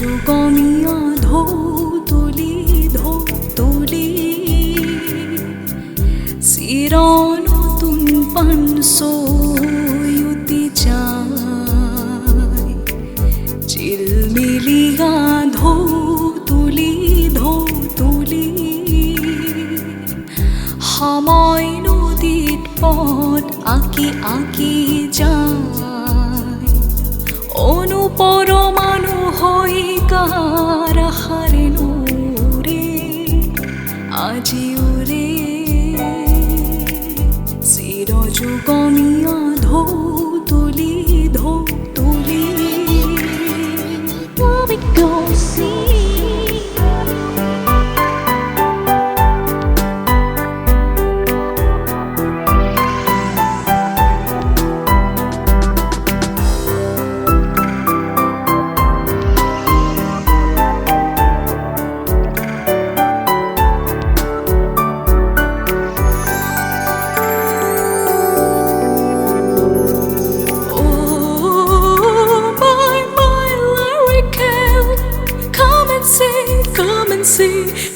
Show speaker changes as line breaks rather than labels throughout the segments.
Chirojugomiya dho tuli Sirono tunpan soyuti jai Chilmiliya dho tuli Hamoy nodit pot aki jai Onuporo hoi kara hare nure ajiure Chirojugomiya dho tuli Let me go see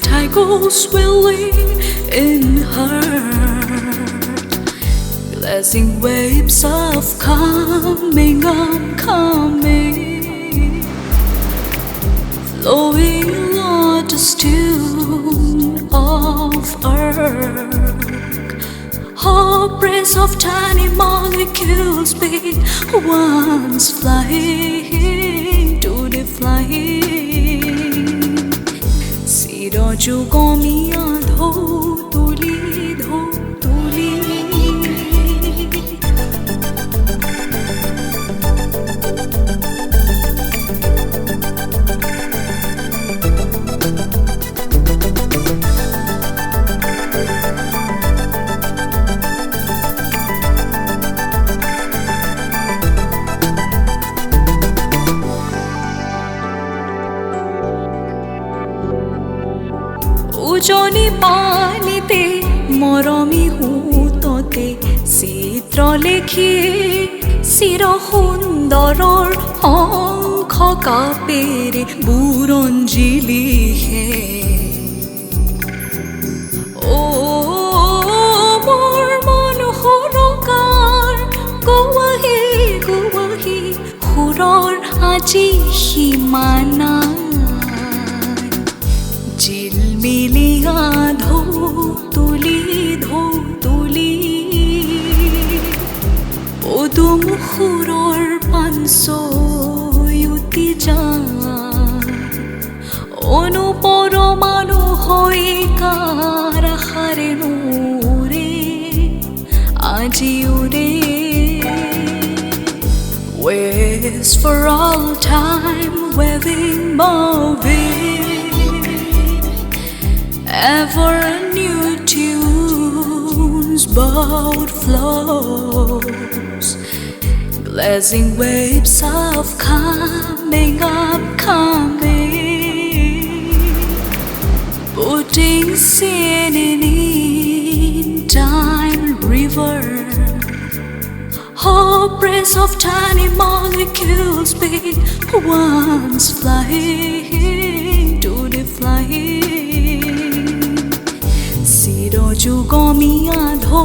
Tigers swelling in her Glassing waves of coming Flowing lotus tune of earth Her breath of tiny molecules beat Once flying to the flying Chirojugomiya dho tuli উজনি পানিতে মৰমী হুততে চিত্ৰ লেখিয়ে চিৰ সুন্দৰৰ অংশ কাপেৰে বুৰঞ্জিলিহে অ মোৰ মনোহৰকাৰ গোৱাহি সুৰৰ আজি সীমানা Chilmiliya dho tuli Podum khuror panso yuti jai Onu poromanu hoi kara hare nure aji ure Waves for all time waving moving Ever new tunes boat flows Blazing waves of coming Putting sin in time river Her breath of tiny molecules beat Once flying to the flying Chirojugomiya dho